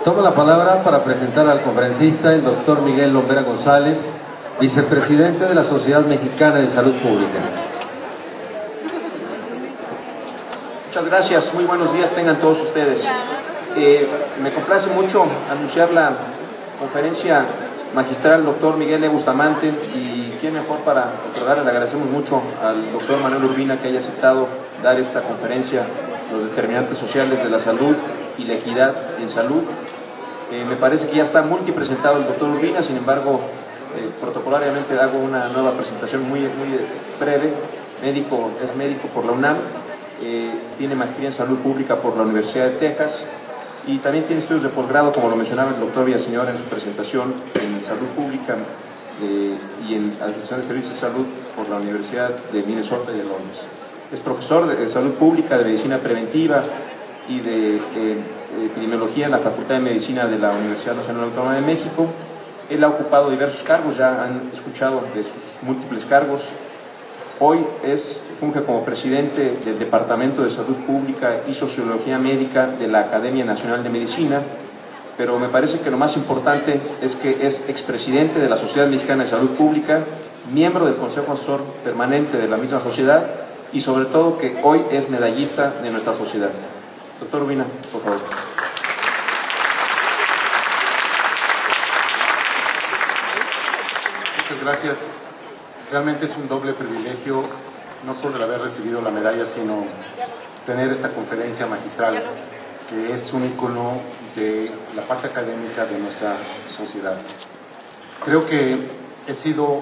Tomo la palabra para presentar al conferencista, el doctor Miguel Lombera González, vicepresidente de la Sociedad Mexicana de Salud Pública. Muchas gracias, muy buenos días tengan todos ustedes. Me complace mucho anunciar la conferencia magistral del doctor Miguel E. Bustamante, y quién mejor para otorgarle. Le agradecemos mucho al doctor Manuel Urbina que haya aceptado dar esta conferencia, los determinantes sociales de la salud y la equidad en salud. Me parece que ya está multipresentado el doctor Urbina, sin embargo, protocolariamente hago una nueva presentación muy breve. Es médico por la UNAM, tiene maestría en salud pública por la Universidad de Texas y también tiene estudios de posgrado, como lo mencionaba el doctor Villaseñor en su presentación, en salud pública y en administración de servicios de salud por la Universidad de Minnesota y de Londres. Es profesor de salud pública, de medicina preventiva y de epidemiología en la Facultad de Medicina de la Universidad Nacional Autónoma de México. Él ha ocupado diversos cargos, ya han escuchado de sus múltiples cargos. Hoy funge como presidente del Departamento de Salud Pública y Sociología Médica de la Academia Nacional de Medicina, pero me parece que lo más importante es que es expresidente de la Sociedad Mexicana de Salud Pública, miembro del Consejo Asesor Permanente de la misma sociedad y sobre todo que hoy es medallista de nuestra sociedad. Doctor Urbina, por favor. Muchas gracias. Realmente es un doble privilegio, no solo el haber recibido la medalla, sino tener esta conferencia magistral, que es un ícono de la parte académica de nuestra sociedad. Creo que he sido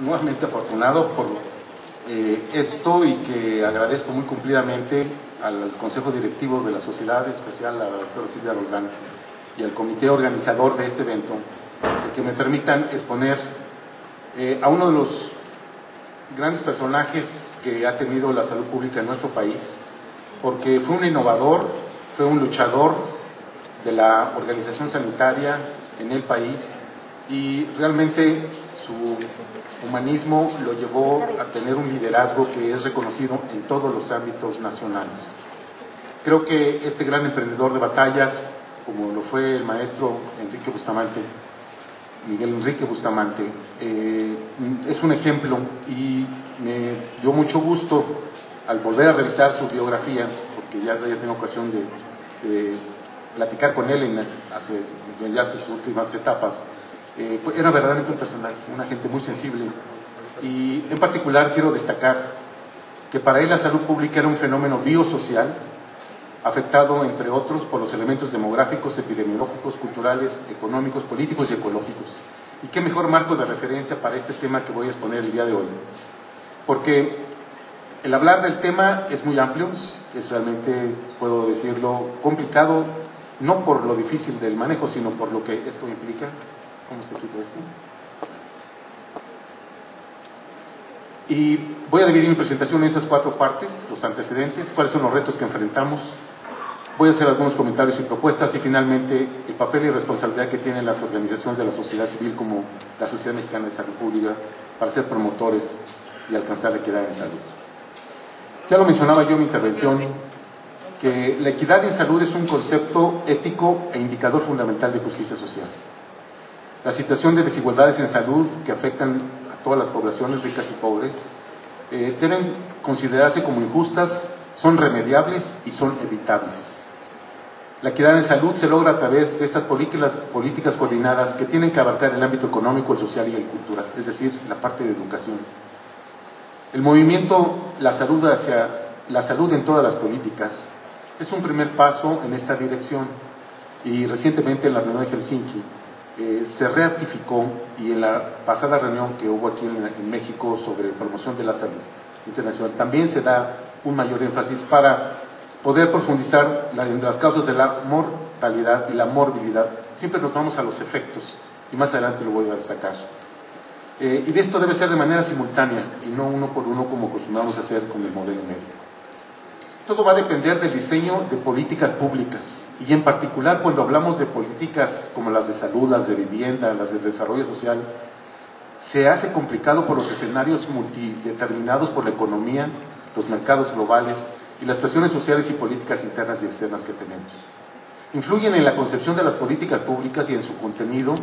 nuevamente afortunado por esto, y que agradezco muy cumplidamente al Consejo Directivo de la Sociedad, en especial a la doctora Silvia Roldán, y al comité organizador de este evento, el que me permitan exponer a uno de los grandes personajes que ha tenido la salud pública en nuestro país, porque fue un innovador, fue un luchador de la organización sanitaria en el país, y realmente su humanismo lo llevó a tener un liderazgo que es reconocido en todos los ámbitos nacionales. Creo que este gran emprendedor de batallas, como lo fue el maestro Enrique Bustamante, Miguel Enrique Bustamante, es un ejemplo, y me dio mucho gusto al volver a revisar su biografía, porque ya tengo ocasión de platicar con él hace sus últimas etapas. Era verdaderamente un personaje, una gente muy sensible, y en particular quiero destacar que para él la salud pública era un fenómeno biosocial, afectado entre otros por los elementos demográficos, epidemiológicos, culturales, económicos, políticos y ecológicos. Y qué mejor marco de referencia para este tema que voy a exponer el día de hoy, porque el hablar del tema es muy amplio, es realmente, puedo decirlo, complicado, no por lo difícil del manejo, sino por lo que esto implica. ¿Cómo se quita esto? Y voy a dividir mi presentación en esas 4 partes: los antecedentes, cuáles son los retos que enfrentamos, voy a hacer algunos comentarios y propuestas, y finalmente el papel y responsabilidad que tienen las organizaciones de la sociedad civil, como la Sociedad Mexicana de Salud Pública, para ser promotores y alcanzar la equidad en salud. Ya lo mencionaba yo en mi intervención, que la equidad en salud es un concepto ético e indicador fundamental de justicia social. La situación de desigualdades en salud que afectan a todas las poblaciones, ricas y pobres, deben considerarse como injustas, son remediables y son evitables. La equidad en salud se logra a través de estas políticas coordinadas que tienen que abarcar el ámbito económico, el social y el cultural, es decir, la parte de educación. El movimiento La salud en todas las políticas es un primer paso en esta dirección, y recientemente en la reunión de Helsinki se ratificó, y en la pasada reunión que hubo aquí en México sobre promoción de la salud internacional también se da un mayor énfasis para poder profundizar en las causas de la mortalidad y la morbilidad. Siempre nos vamos a los efectos, y más adelante lo voy a destacar. Y de esto debe ser de manera simultánea y no uno por uno como acostumbramos a hacer con el modelo médico. Todo va a depender del diseño de políticas públicas, y en particular cuando hablamos de políticas como las de salud, las de vivienda, las de desarrollo social, se hace complicado por los escenarios multideterminados por la economía, los mercados globales y las presiones sociales y políticas internas y externas que tenemos. Influyen en la concepción de las políticas públicas y en su contenido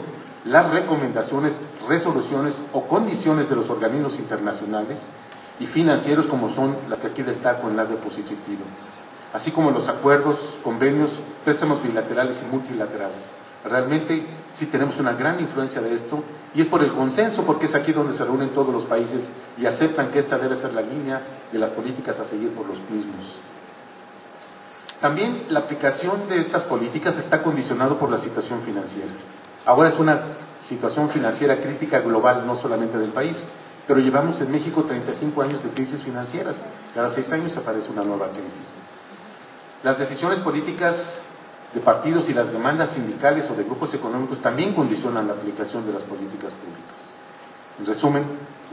las recomendaciones, resoluciones o condiciones de los organismos internacionales y financieros, como son las que aquí destaco en la diapositiva, así como los acuerdos, convenios, préstamos bilaterales y multilaterales. Realmente sí tenemos una gran influencia de esto, y es por el consenso, porque es aquí donde se reúnen todos los países y aceptan que esta debe ser la línea de las políticas a seguir por los mismos. También la aplicación de estas políticas está condicionado por la situación financiera. Ahora es una situación financiera crítica global, no solamente del país, pero llevamos en México 35 años de crisis financieras. Cada 6 años aparece una nueva crisis. Las decisiones políticas de partidos y las demandas sindicales o de grupos económicos también condicionan la aplicación de las políticas públicas. En resumen,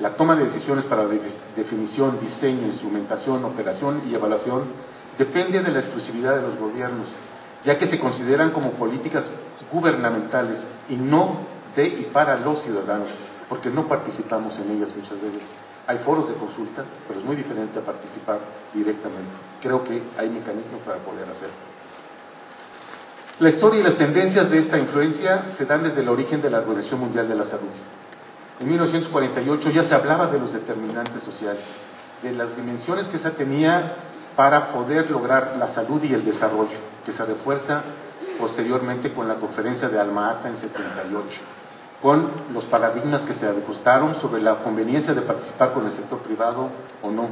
la toma de decisiones para definición, diseño, instrumentación, operación y evaluación depende de la exclusividad de los gobiernos, ya que se consideran como políticas gubernamentales y no de y para los ciudadanos, porque no participamos en ellas muchas veces. Hay foros de consulta, pero es muy diferente a participar directamente. Creo que hay mecanismos para poder hacerlo. La historia y las tendencias de esta influencia se dan desde el origen de la Organización Mundial de la Salud. En 1948 ya se hablaba de los determinantes sociales, de las dimensiones que se tenía para poder lograr la salud y el desarrollo, que se refuerza posteriormente con la conferencia de Alma-Ata en 78, con los paradigmas que se ajustaron sobre la conveniencia de participar con el sector privado o no,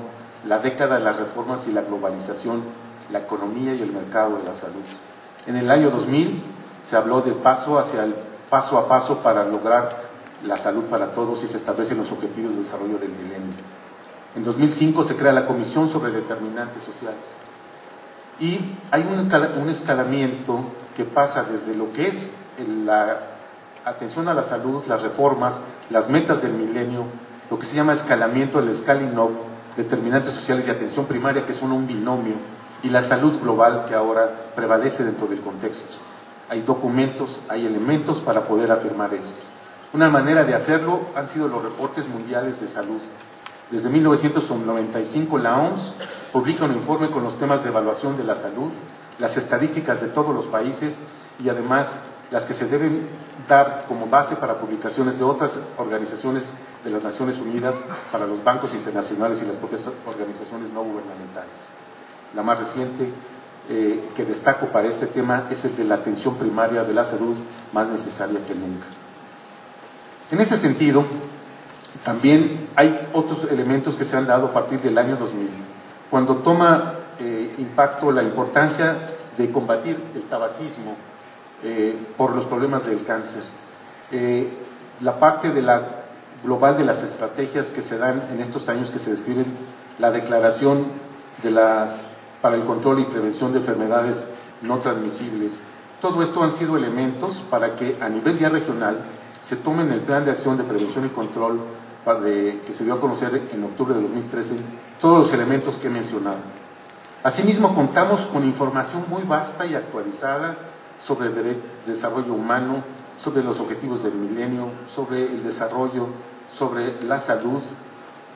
la década de las reformas y la globalización, la economía y el mercado de la salud. En el año 2000 se habló del paso hacia el paso a paso para lograr la salud para todos y se establecen los objetivos de desarrollo del milenio. En 2005 se crea la Comisión sobre Determinantes Sociales y hay un escalamiento que pasa desde lo que es la atención a la salud, las reformas, las metas del milenio, lo que se llama escalamiento, el scaling up, determinantes sociales y atención primaria, que son un binomio, y la salud global, que ahora prevalece dentro del contexto. Hay documentos, hay elementos para poder afirmar esto. Una manera de hacerlo han sido los reportes mundiales de salud. Desde 1995 la OMS publica un informe con los temas de evaluación de la salud, las estadísticas de todos los países y además las que se deben dar como base para publicaciones de otras organizaciones de las Naciones Unidas, para los bancos internacionales y las propias organizaciones no gubernamentales. La más reciente que destaco para este tema es el de la atención primaria de la salud, más necesaria que nunca. En ese sentido, también hay otros elementos que se han dado a partir del año 2000, cuando toma impacto la importancia de combatir el tabaquismo por los problemas del cáncer. La parte de la global de las estrategias que se dan en estos años, que se describen, la declaración de para el control y prevención de enfermedades no transmisibles. Todo esto han sido elementos para que a nivel ya regional se tomen el plan de acción de prevención y control que se dio a conocer en octubre de 2013, todos los elementos que he mencionado. Asimismo, contamos con información muy vasta y actualizada sobre el desarrollo humano, sobre los objetivos del milenio, sobre el desarrollo, sobre la salud,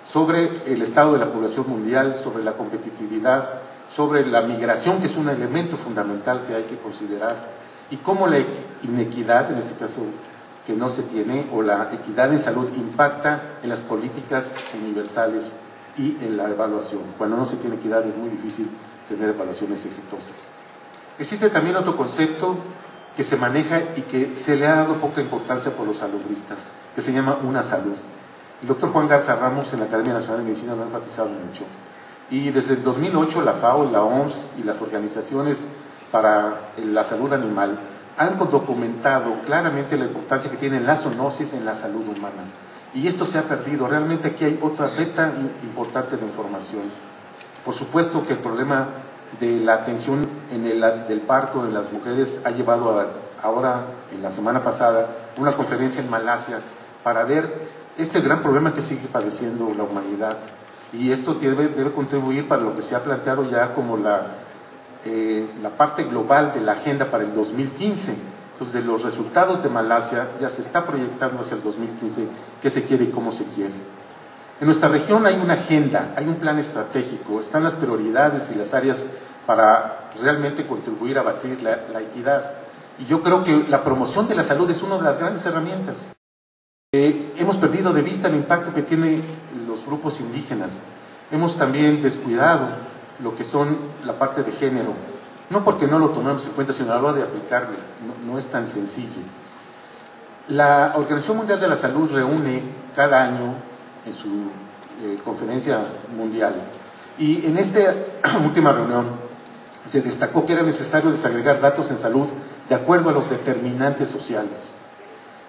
sobre el estado de la población mundial, sobre la competitividad, sobre la migración, que es un elemento fundamental que hay que considerar, y cómo la inequidad, en este caso que no se tiene, o la equidad en salud impacta en las políticas universales y en la evaluación. Cuando no se tiene equidad es muy difícil tener evaluaciones exitosas. Existe también otro concepto que se maneja y que se le ha dado poca importancia por los salubristas, que se llama una salud. El doctor Juan Garza Ramos en la Academia Nacional de Medicina lo ha enfatizado mucho. Y desde el 2008 la FAO, la OMS y las organizaciones para la salud animal han documentado claramente la importancia que tiene la zoonosis en la salud humana. Y esto se ha perdido. Realmente aquí hay otra beta importante de información. Por supuesto que el problema de la atención del parto de las mujeres ha llevado ahora, en la semana pasada, una conferencia en Malasia para ver este gran problema que sigue padeciendo la humanidad. Y esto debe contribuir para lo que se ha planteado ya como la parte global de la agenda para el 2015. Entonces, de los resultados de Malasia ya se está proyectando hacia el 2015 qué se quiere y cómo se quiere. En nuestra región hay una agenda, hay un plan estratégico, están las prioridades y las áreas para realmente contribuir a batir la equidad. Y yo creo que la promoción de la salud es una de las grandes herramientas. Hemos perdido de vista el impacto que tienen los grupos indígenas. Hemos también descuidado lo que son la parte de género. No porque no lo tomemos en cuenta, sino a la hora de aplicarlo. No es tan sencillo. La Organización Mundial de la Salud reúne cada año en su conferencia mundial, y en esta última reunión se destacó que era necesario desagregar datos en salud de acuerdo a los determinantes sociales.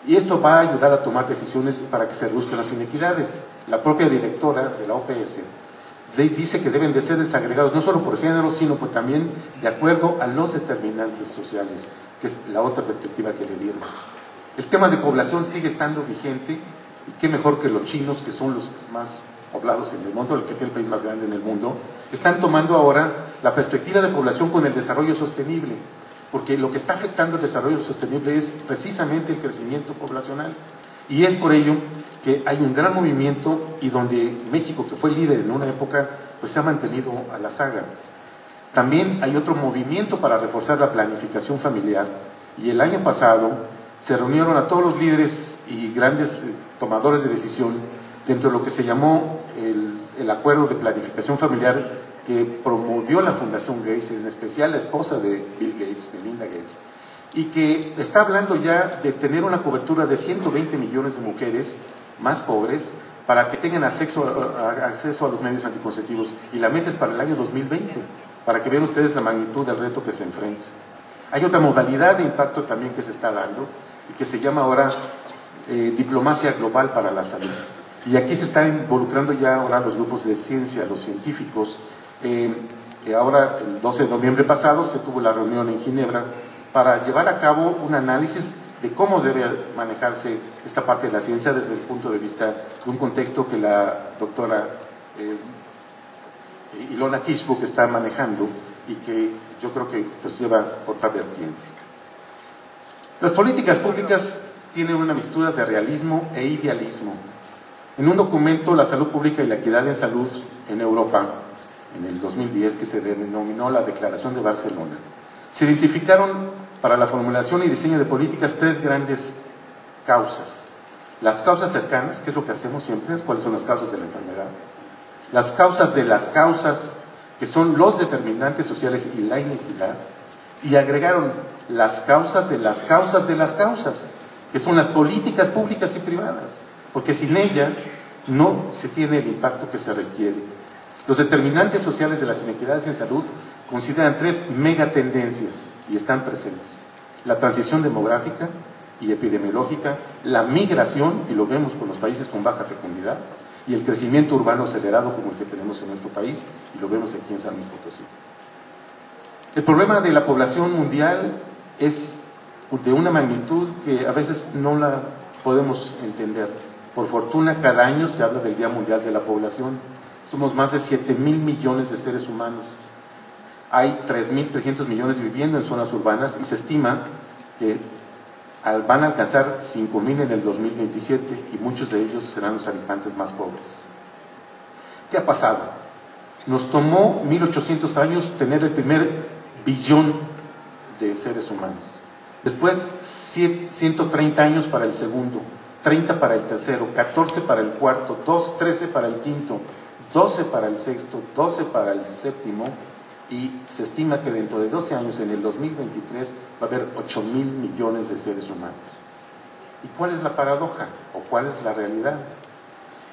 Y esto va a ayudar a tomar decisiones para que se reduzcan las inequidades. La propia directora de la OPS dice que deben de ser desagregados no solo por género, sino pues también de acuerdo a los determinantes sociales, que es la otra perspectiva que le dieron. El tema de población sigue estando vigente, y qué mejor que los chinos, que son los más poblados en el mundo, el que tiene el país más grande en el mundo, están tomando ahora la perspectiva de población con el desarrollo sostenible, porque lo que está afectando el desarrollo sostenible es precisamente el crecimiento poblacional. Y es por ello que hay un gran movimiento, y donde México, que fue líder en una época, pues se ha mantenido a la saga. También hay otro movimiento para reforzar la planificación familiar, y el año pasado se reunieron a todos los líderes y grandes tomadores de decisión dentro de lo que se llamó el acuerdo de planificación familiar que promovió la Fundación Gates, en especial la esposa de Bill Gates, Melinda Gates, y que está hablando ya de tener una cobertura de 120 millones de mujeres más pobres para que tengan acceso a los medios anticonceptivos, y la meta es para el año 2020, para que vean ustedes la magnitud del reto que se enfrenta. Hay otra modalidad de impacto también que se está dando, y que se llama ahora diplomacia global para la salud. Y aquí se están involucrando ya ahora los grupos de ciencia, los científicos. Ahora, el 12 de noviembre pasado, se tuvo la reunión en Ginebra para llevar a cabo un análisis de cómo debe manejarse esta parte de la ciencia desde el punto de vista de un contexto que la doctora Ilona Kishbuk está manejando, y que yo creo que pues lleva otra vertiente. Las políticas públicas tienen una mixtura de realismo e idealismo. En un documento, La salud pública y la equidad en salud en Europa, en el 2010, que se denominó la Declaración de Barcelona, se identificaron para la formulación y diseño de políticas tres grandes causas. Las causas cercanas, que es lo que hacemos siempre, cuáles son las causas de la enfermedad. Las causas de las causas, que son los determinantes sociales y la inequidad. Y agregaron las causas de las causas de las causas, que son las políticas públicas y privadas, porque sin ellas no se tiene el impacto que se requiere. Los determinantes sociales de las inequidades en salud consideran tres megatendencias y están presentes: la transición demográfica y epidemiológica, la migración, y lo vemos con los países con baja fecundidad, y el crecimiento urbano acelerado como el que tenemos en nuestro país, y lo vemos aquí en San Luis Potosí. El problema de la población mundial es de una magnitud que a veces no la podemos entender. Por fortuna, cada año se habla del Día Mundial de la Población. Somos más de 7.000 millones de seres humanos. Hay 3.300 millones viviendo en zonas urbanas, y se estima que van a alcanzar 5.000 en el 2027, y muchos de ellos serán los habitantes más pobres. ¿Qué ha pasado? Nos tomó 1.800 años tener el primer billón de seres humanos. Después 130 años para el segundo, 30 para el tercero, 14 para el cuarto, 13 para el quinto, 12 para el sexto, 12 para el séptimo, y se estima que dentro de 12 años, en el 2023, va a haber 8.000 millones de seres humanos. ¿Y cuál es la paradoja? ¿O cuál es la realidad?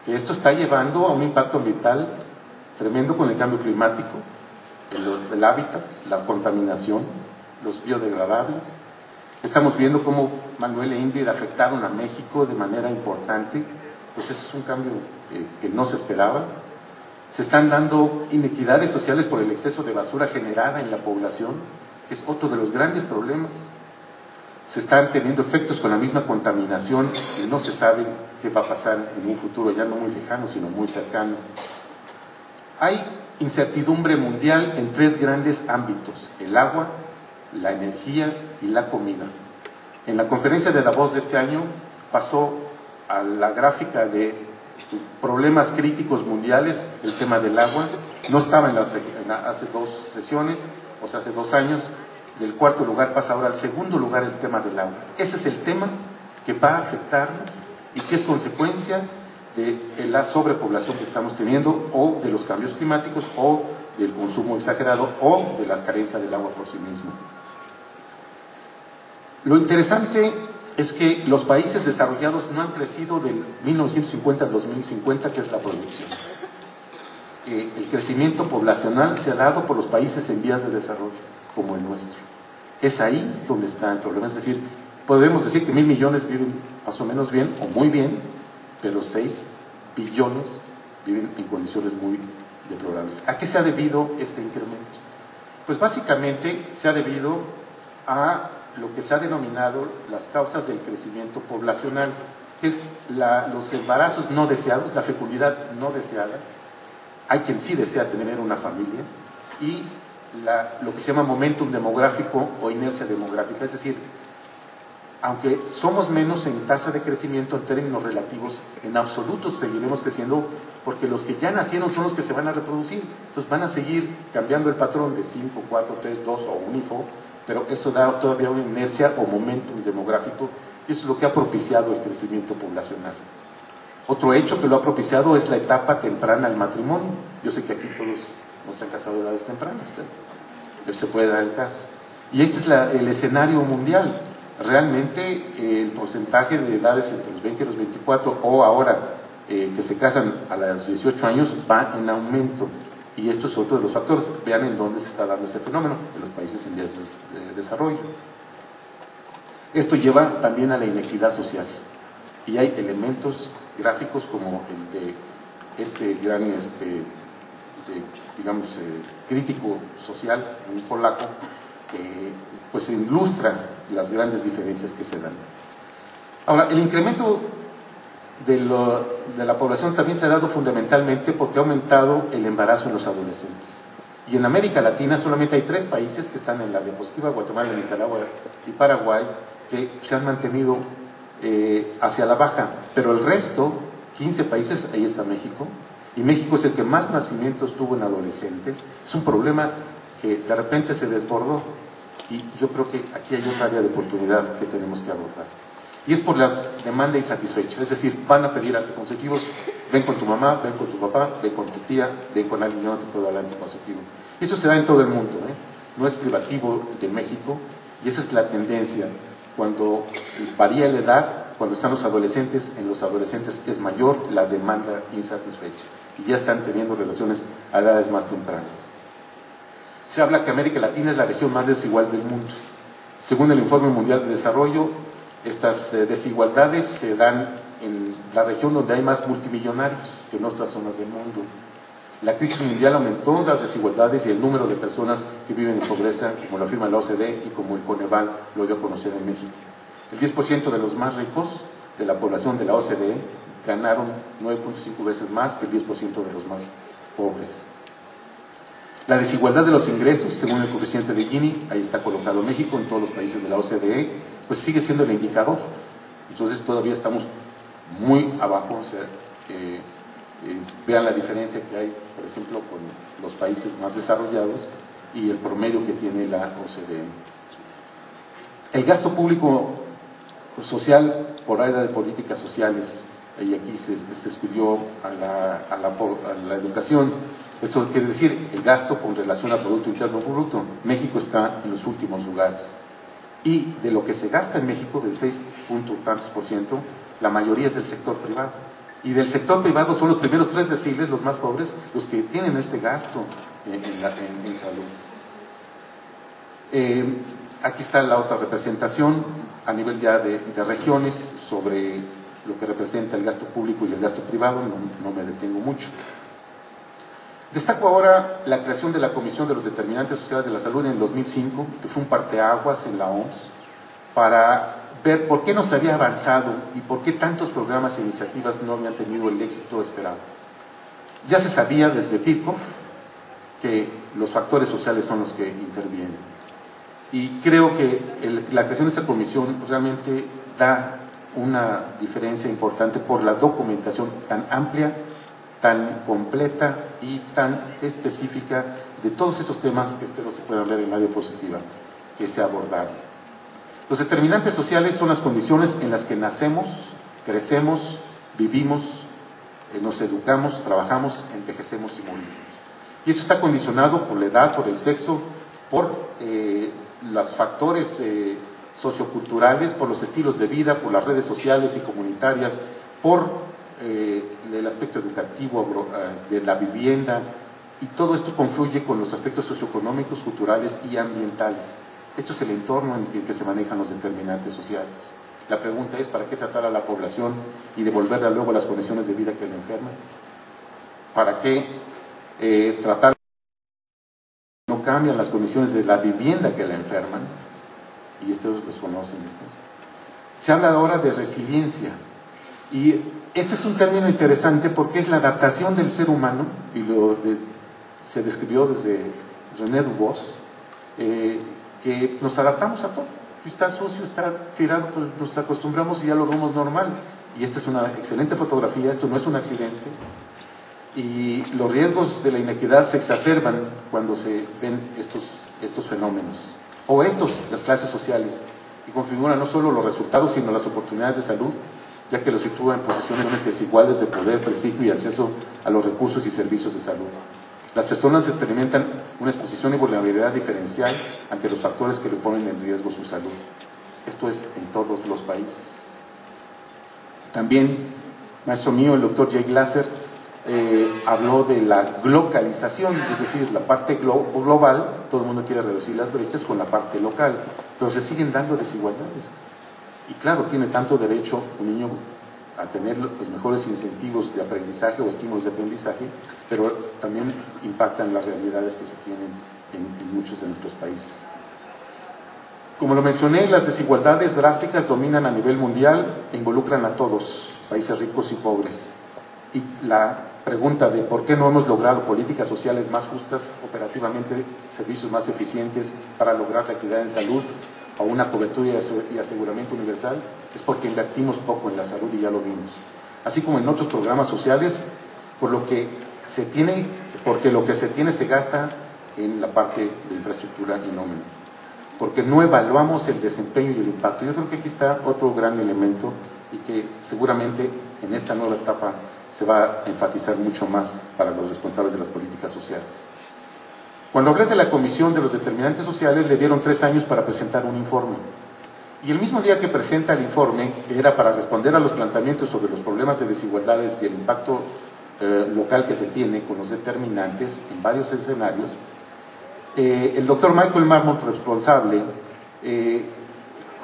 Que esto está llevando a un impacto ambiental tremendo con el cambio climático, el hábitat, la contaminación, los biodegradables. Estamos viendo cómo Manuel e Ingrid afectaron a México de manera importante. Pues ese es un cambio que no se esperaba. Se están dando inequidades sociales por el exceso de basura generada en la población, que es otro de los grandes problemas. Se están teniendo efectos con la misma contaminación, y no se sabe qué va a pasar en un futuro ya no muy lejano, sino muy cercano. Hay incertidumbre mundial en tres grandes ámbitos: el agua, la energía y la comida. En la conferencia de Davos de este año pasó a la gráfica de problemas críticos mundiales el tema del agua, No estaba hace 2 sesiones, o sea, hace 2 años. Del cuarto lugar pasa ahora al segundo lugar el tema del agua. Ese es el tema que va a afectarnos y que es consecuencia de la sobrepoblación que estamos teniendo, o de los cambios climáticos, o del consumo exagerado, o de la carencia del agua por sí mismo. Lo interesante es que los países desarrollados no han crecido del 1950 al 2050, que es la producción. El crecimiento poblacional se ha dado por los países en vías de desarrollo, como el nuestro. Es ahí donde está el problema. Es decir, podemos decir que 1.000 millones viven más o menos bien, o muy bien, pero 6 billones viven en condiciones muy deplorables. ¿A qué se ha debido este incremento? Pues básicamente se ha debido a lo que se ha denominado las causas del crecimiento poblacional, que es los embarazos no deseados, la fecundidad no deseada. Hay quien sí desea tener una familia, y lo que se llama momentum demográfico o inercia demográfica, es decir, aunque somos menos en tasa de crecimiento en términos relativos, en absolutos seguiremos creciendo, porque los que ya nacieron son los que se van a reproducir. Entonces van a seguir cambiando el patrón de 5, 4, 3, 2 o un hijo, pero eso da todavía una inercia o momentum demográfico, y eso es lo que ha propiciado el crecimiento poblacional. Otro hecho que lo ha propiciado es la etapa temprana al matrimonio. Yo sé que aquí todos no se han casado de edades tempranas, pero se puede dar el caso. Y este es el escenario mundial. Realmente el porcentaje de edades entre los 20 y los 24, o ahora que se casan a los 18 años, va en aumento. Y esto es otro de los factores. Vean en dónde se está dando ese fenómeno, en los países en vías de desarrollo. Esto lleva también a la inequidad social. Y hay elementos gráficos como el de este gran, digamos, crítico social, un polaco, que pues ilustra las grandes diferencias que se dan. Ahora, el incremento de la población también se ha dado fundamentalmente porque ha aumentado el embarazo en los adolescentes. Y en América Latina solamente hay 3 países que están en la diapositiva: Guatemala, Nicaragua y Paraguay, que se han mantenido hacia la baja, pero el resto, 15 países, ahí está México, y México es el que más nacimientos tuvo en adolescentes. Es un problema que de repente se desbordó, y yo creo que aquí hay otra área de oportunidad que tenemos que abordar, y es por la demanda insatisfecha. Es decir, van a pedir anticonceptivos, ven con tu mamá, ven con tu papá, ven con tu tía, ven con alguien, yo no te puedo dar anticonceptivo. Y eso se da en todo el mundo, no es privativo de México, y esa es la tendencia. Cuando varía la edad, cuando están los adolescentes, en los adolescentes es mayor la demanda insatisfecha, y ya están teniendo relaciones a edades más tempranas. Se habla que América Latina es la región más desigual del mundo. Según el Informe Mundial de Desarrollo, estas desigualdades se dan en la región donde hay más multimillonarios que en otras zonas del mundo. La crisis mundial aumentó las desigualdades y el número de personas que viven en pobreza, como lo afirma la OCDE y como el Coneval lo dio a conocer en México. El 10% de los más ricos de la población de la OCDE ganaron 9.5 veces más que el 10% de los más pobres. La desigualdad de los ingresos, según el coeficiente de Gini, ahí está colocado México en todos los países de la OCDE, pues sigue siendo el indicador. Entonces todavía estamos muy abajo, o sea, vean la diferencia que hay, por ejemplo, con los países más desarrollados y el promedio que tiene la OCDE. El gasto público social por área de políticas sociales, y aquí se estudió a la educación. Esto quiere decir el gasto con relación al Producto Interno Bruto. México está en los últimos lugares. Y de lo que se gasta en México, del 6 punto tantos %, la mayoría es del sector privado. Y del sector privado son los primeros 3 deciles, los más pobres, los que tienen este gasto en salud. Aquí está la otra representación a nivel ya de regiones sobre lo que representa el gasto público y el gasto privado. No me detengo mucho. Destaco ahora la creación de la Comisión de los Determinantes Sociales de la Salud en el 2005, que fue un parteaguas en la OMS, para ver por qué no se había avanzado y por qué tantos programas e iniciativas no habían tenido el éxito esperado. Ya se sabía desde Birkhoff que los factores sociales son los que intervienen. Y creo que la creación de esa comisión realmente da una diferencia importante por la documentación tan amplia tan completa y tan específica de todos esos temas que espero se pueda hablar en la diapositiva que se ha abordado. Los determinantes sociales son las condiciones en las que nacemos, crecemos, vivimos, nos educamos, trabajamos, envejecemos y morimos. Y eso está condicionado por la edad, por el sexo, por los factores socioculturales, por los estilos de vida, por las redes sociales y comunitarias, por el aspecto educativo de la vivienda, y todo esto confluye con los aspectos socioeconómicos, culturales y ambientales. Esto es el entorno en el que se manejan los determinantes sociales. La pregunta es, ¿para qué tratar a la población y devolverla luego a las condiciones de vida que la enferman? ¿Para qué tratar no cambian las condiciones de la vivienda que la enferman? Y estos los conocen. Se habla ahora de resiliencia, y este es un término interesante porque es la adaptación del ser humano, y se describió desde René Dubos, que nos adaptamos a todo. Si está sucio, está tirado, pues nos acostumbramos y ya lo vemos normal. Y esta es una excelente fotografía, esto no es un accidente. Y los riesgos de la inequidad se exacerban cuando se ven estos fenómenos. O las clases sociales, que configuran no solo los resultados, sino las oportunidades de salud, ya que los sitúa en posiciones desiguales de poder, prestigio y acceso a los recursos y servicios de salud. Las personas experimentan una exposición y vulnerabilidad diferencial ante los factores que le ponen en riesgo su salud. Esto es en todos los países. También, maestro mío, el doctor Jay Glasser, habló de la globalización, es decir, la parte global, todo el mundo quiere reducir las brechas con la parte local, pero se siguen dando desigualdades. Y claro, tiene tanto derecho un niño a tener los mejores incentivos de aprendizaje o estímulos de aprendizaje, pero también impactan las realidades que se tienen en muchos de nuestros países. Como lo mencioné, las desigualdades drásticas dominan a nivel mundial e involucran a todos, países ricos y pobres. Y la pregunta de por qué no hemos logrado políticas sociales más justas, operativamente servicios más eficientes para lograr la equidad en salud o una cobertura y aseguramiento universal, es porque invertimos poco en la salud, y ya lo vimos. Así como en otros programas sociales, porque lo que se tiene se gasta en la parte de infraestructura y nómina, porque no evaluamos el desempeño y el impacto. Yo creo que aquí está otro gran elemento, y que seguramente en esta nueva etapa se va a enfatizar mucho más para los responsables de las políticas sociales. Cuando hablé de la Comisión de los Determinantes Sociales, le dieron 3 años para presentar un informe. Y el mismo día que presenta el informe, que era para responder a los planteamientos sobre los problemas de desigualdades y el impacto local que se tiene con los determinantes en varios escenarios, el doctor Michael Marmot, responsable,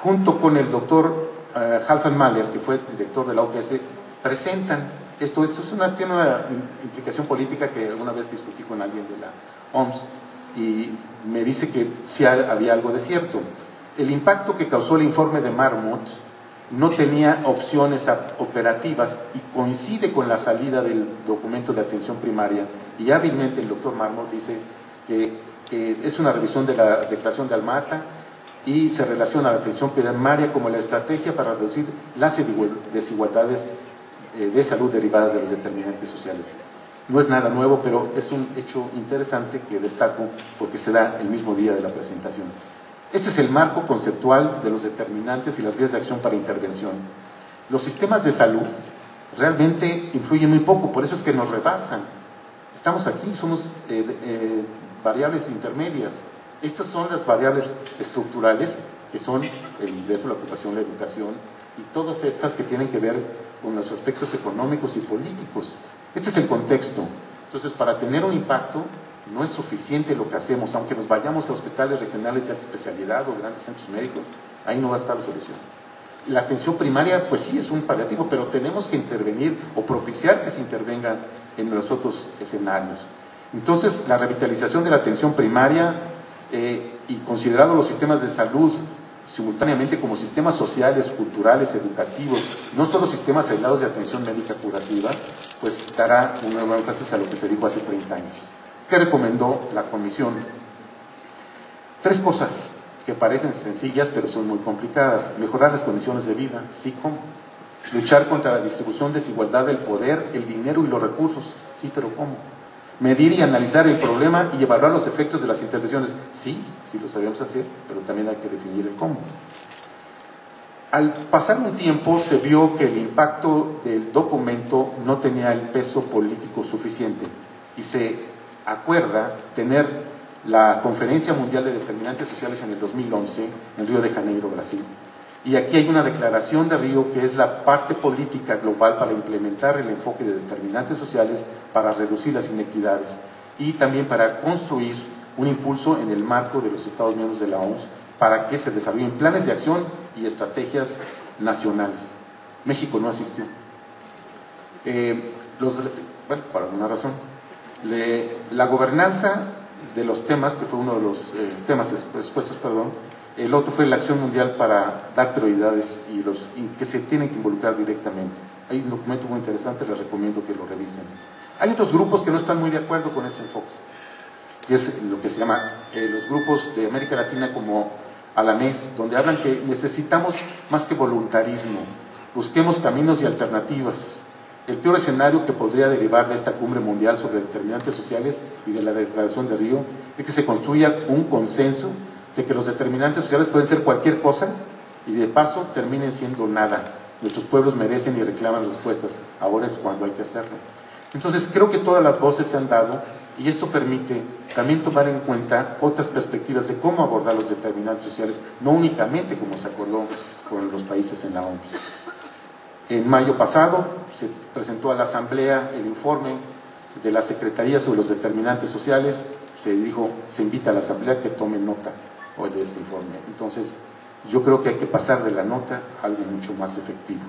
junto con el doctor Halfan Mahler, que fue director de la OPS, presentan esto. Tiene una implicación política que alguna vez discutí con alguien de la OMS, y me dice que sí había algo de cierto. El impacto que causó el informe de Marmot no tenía opciones operativas y coincide con la salida del documento de atención primaria, y hábilmente el doctor Marmot dice que es una revisión de la declaración de Alma-Ata y se relaciona a la atención primaria como la estrategia para reducir las desigualdades de salud derivadas de los determinantes sociales. No es nada nuevo, pero es un hecho interesante que destaco porque se da el mismo día de la presentación. Este es el marco conceptual de los determinantes y las vías de acción para intervención. Los sistemas de salud realmente influyen muy poco, por eso es que nos rebasan. Estamos aquí, somos variables intermedias. Estas son las variables estructurales, que son el ingreso, la ocupación, la educación, y todas estas que tienen que ver con los aspectos económicos y políticos. Este es el contexto. Entonces, para tener un impacto, no es suficiente lo que hacemos, aunque nos vayamos a hospitales regionales de alta especialidad o grandes centros médicos, ahí no va a estar la solución. La atención primaria, pues sí, es un paliativo, pero tenemos que intervenir o propiciar que se intervenga en los otros escenarios. Entonces, la revitalización de la atención primaria y considerado los sistemas de salud simultáneamente como sistemas sociales, culturales, educativos, no solo sistemas aislados de atención médica curativa, pues dará un nuevo énfasis a lo que se dijo hace 30 años. ¿Qué recomendó la comisión? 3 cosas que parecen sencillas pero son muy complicadas. Mejorar las condiciones de vida, sí, ¿cómo? Luchar contra la distribución, desigualdad del poder, el dinero y los recursos. Sí, pero ¿cómo? Medir y analizar el problema y evaluar los efectos de las intervenciones. Sí, sí lo sabemos hacer, pero también hay que definir el cómo. Al pasar un tiempo se vio que el impacto del documento no tenía el peso político suficiente y se acuerda tener la Conferencia Mundial de Determinantes Sociales en el 2011 en Río de Janeiro, Brasil. Y aquí hay una declaración de Río que es la parte política global para implementar el enfoque de determinantes sociales para reducir las inequidades y también para construir un impulso en el marco de los Estados miembros de la OMS para que se desarrollen planes de acción y estrategias nacionales. México no asistió. Bueno, por alguna razón. La gobernanza de los temas, que fue uno de los temas expuestos, el otro fue la acción mundial para dar prioridades y que se tienen que involucrar directamente. Hay un documento muy interesante, les recomiendo que lo revisen. Hay otros grupos que no están muy de acuerdo con ese enfoque, que es lo que se llama los grupos de América Latina como Alamés, donde hablan que necesitamos más que voluntarismo, busquemos caminos y alternativas. El peor escenario que podría derivar de esta cumbre mundial sobre determinantes sociales y de la declaración de Río es que se construya un consenso de que los determinantes sociales pueden ser cualquier cosa y de paso terminen siendo nada. Nuestros pueblos merecen y reclaman respuestas, ahora es cuando hay que hacerlo. Entonces creo que todas las voces se han dado y esto permite también tomar en cuenta otras perspectivas de cómo abordar los determinantes sociales, no únicamente como se acordó con los países en la OMS. En mayo pasado se presentó a la Asamblea el informe de la Secretaría sobre los determinantes sociales, se invita a la Asamblea que tome nota hoy de este informe. Entonces yo creo que hay que pasar de la nota a algo mucho más efectivo.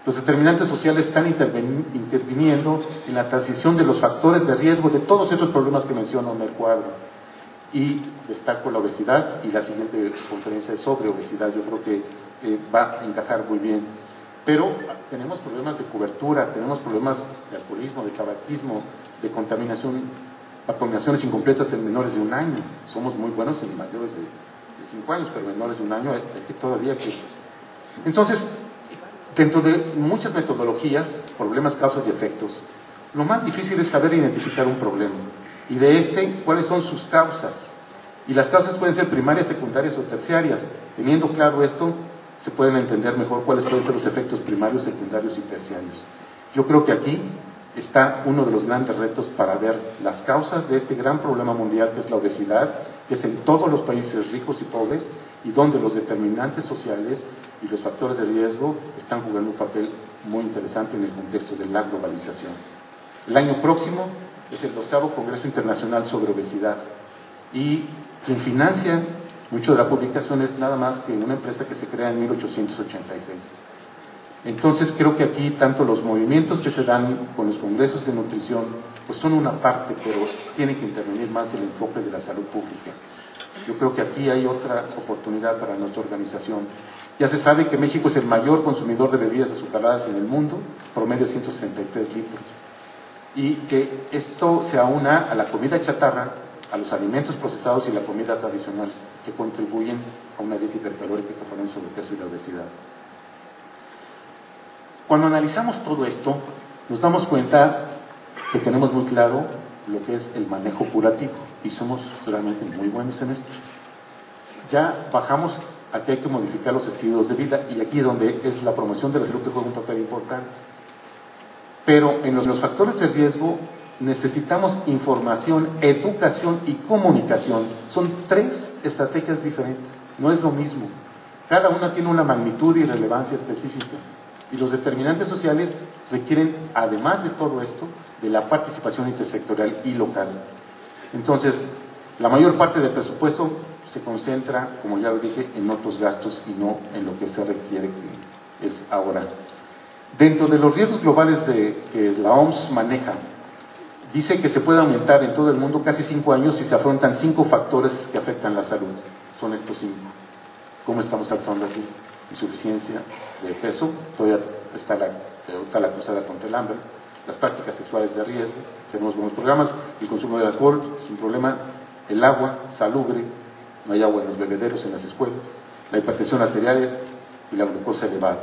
Los determinantes sociales están interviniendo en la transición de los factores de riesgo de todos estos problemas que menciono en el cuadro. Y destaco la obesidad, y la siguiente conferencia es sobre obesidad, yo creo que va a encajar muy bien. Pero tenemos problemas de cobertura, tenemos problemas de alcoholismo, de tabaquismo, de contaminaciones incompletas en menores de 1 año. Somos muy buenos en mayores de 5 años, pero menores de 1 año hay que todavía que... Entonces, dentro de muchas metodologías, problemas, causas y efectos, lo más difícil es saber identificar un problema y de cuáles son sus causas. Y las causas pueden ser primarias, secundarias o terciarias. Teniendo claro esto, se pueden entender mejor cuáles pueden ser los efectos primarios, secundarios y terciarios. Yo creo que aquí está uno de los grandes retos para ver las causas de este gran problema mundial que es la obesidad, que es en todos los países ricos y pobres, y donde los determinantes sociales y los factores de riesgo están jugando un papel muy interesante en el contexto de la globalización. El año próximo es el 12º Congreso Internacional sobre Obesidad, y quien financia mucho de la publicación es nada más que una empresa que se crea en 1886. Entonces creo que aquí tanto los movimientos que se dan con los congresos de nutrición pues son una parte, pero tiene que intervenir más el enfoque de la salud pública. Yo creo que aquí hay otra oportunidad para nuestra organización. Ya se sabe que México es el mayor consumidor de bebidas azucaradas en el mundo, promedio 163 litros, y que esto se aúna a la comida chatarra, a los alimentos procesados y la comida tradicional, que contribuyen a una dieta hipercalórica que favorecen el sobrepeso y la obesidad. Cuando analizamos todo esto, nos damos cuenta que tenemos muy claro lo que es el manejo curativo y somos realmente muy buenos en esto. Ya bajamos a que hay que modificar los estilos de vida y aquí donde es la promoción de la salud que juega un papel importante. Pero en los factores de riesgo necesitamos información, educación y comunicación. Son 3 estrategias diferentes, no es lo mismo. Cada una tiene una magnitud y relevancia específica. Y los determinantes sociales requieren, además de todo esto, de la participación intersectorial y local. Entonces, la mayor parte del presupuesto se concentra, como ya lo dije, en otros gastos y no en lo que se requiere, que es ahora. Dentro de los riesgos globales que la OMS maneja, dice que se puede aumentar en todo el mundo casi 5 años si se afrontan 5 factores que afectan la salud. Son estos 5. ¿Cómo estamos actuando aquí? Insuficiencia de peso, todavía está la cruzada contra el hambre, las prácticas sexuales de riesgo, tenemos buenos programas, el consumo de alcohol es un problema, el agua salubre, no hay agua en los bebederos en las escuelas, la hipertensión arterial y la glucosa elevada.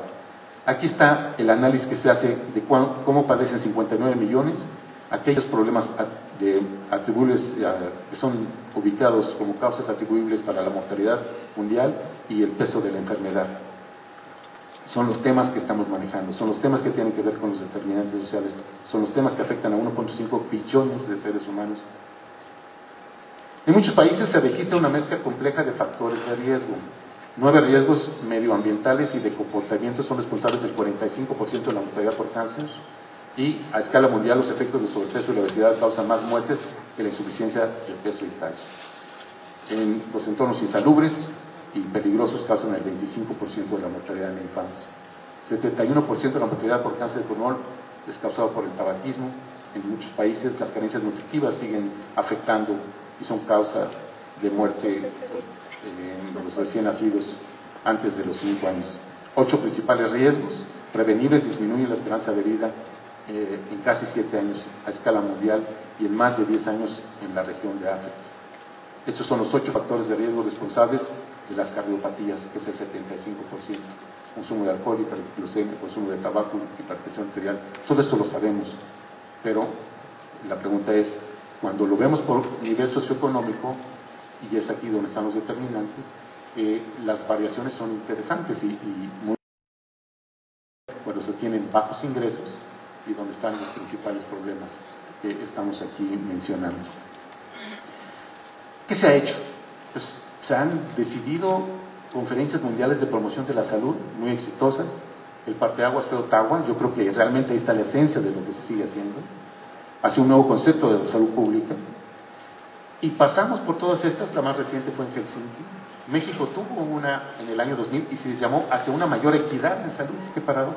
Aquí está el análisis que se hace de cómo padecen 59 millones, aquellos problemas atribuibles que son ubicados como causas atribuibles para la mortalidad mundial y el peso de la enfermedad. Son los temas que estamos manejando, son los temas que tienen que ver con los determinantes sociales, son los temas que afectan a 1.5 billones de seres humanos. En muchos países se registra una mezcla compleja de factores de riesgo. 9 riesgos medioambientales y de comportamiento son responsables del 45% de la mortalidad por cáncer, y a escala mundial los efectos de sobrepeso y la obesidad causan más muertes que la insuficiencia de peso y tallo. En los entornos insalubres y peligrosos causan el 25% de la mortalidad en la infancia. 71% de la mortalidad por cáncer de pulmón es causado por el tabaquismo. En muchos países las carencias nutritivas siguen afectando y son causa de muerte en los recién nacidos antes de los 5 años. 8 principales riesgos prevenibles disminuyen la esperanza de vida en casi 7 años a escala mundial y en más de 10 años en la región de África. Estos son los 8 factores de riesgo responsables de las cardiopatías, que es el 75%. Consumo de alcohol, hiperglucemia, consumo de tabaco, hipertensión arterial. Todo esto lo sabemos, pero la pregunta es, cuando lo vemos por nivel socioeconómico, y es aquí donde están los determinantes, las variaciones son interesantes y muy cuando se tienen bajos ingresos y donde están los principales problemas que estamos aquí mencionando. ¿Qué se ha hecho? Pues se han decidido conferencias mundiales de promoción de la salud muy exitosas. El parteaguas fue Ottawa, yo creo que realmente ahí está la esencia de lo que se sigue haciendo. Hace un nuevo concepto de la salud pública. Y pasamos por todas estas, la más reciente fue en Helsinki. México tuvo una en el año 2000 y se llamó Hacia una mayor equidad en salud. ¡Qué paradoja!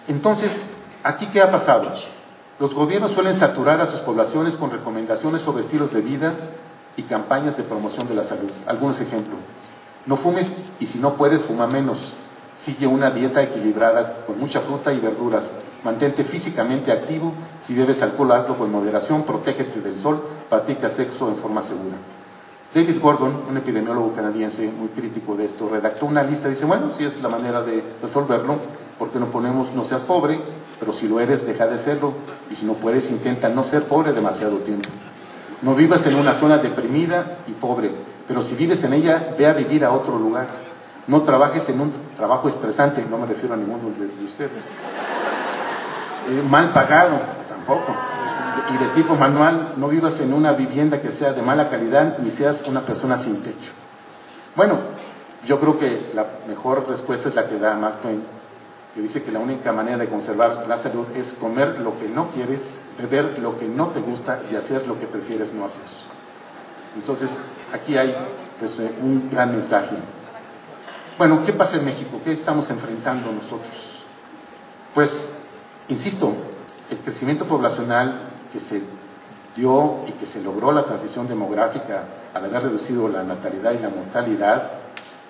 Entonces, ¿aquí qué ha pasado? Los gobiernos suelen saturar a sus poblaciones con recomendaciones sobre estilos de vida y campañas de promoción de la salud. Algunos ejemplos: no fumes y si no puedes, fuma menos. Sigue una dieta equilibrada con mucha fruta y verduras. Mantente físicamente activo. Si bebes alcohol, hazlo con moderación. Protégete del sol. Practica sexo en forma segura. David Gordon, un epidemiólogo canadiense muy crítico de esto, redactó una lista. Dice, bueno, si es la manera de resolverlo, ¿por qué no ponemos no seas pobre? Pero si lo eres, deja de serlo. Y si no puedes, intenta no ser pobre demasiado tiempo. No vivas en una zona deprimida y pobre, pero si vives en ella, ve a vivir a otro lugar. No trabajes en un trabajo estresante, no me refiero a ninguno de ustedes. Mal pagado, tampoco. Y de tipo manual, no vivas en una vivienda que sea de mala calidad, ni seas una persona sin techo. Bueno, yo creo que la mejor respuesta es la que da Mark Twain, que dice que la única manera de conservar la salud es comer lo que no quieres, beber lo que no te gusta y hacer lo que prefieres no hacer. Entonces, aquí hay pues, un gran mensaje. Bueno, ¿qué pasa en México? ¿Qué estamos enfrentando nosotros? Pues, insisto, el crecimiento poblacional que se dio y que se logró la transición demográfica al haber reducido la natalidad y la mortalidad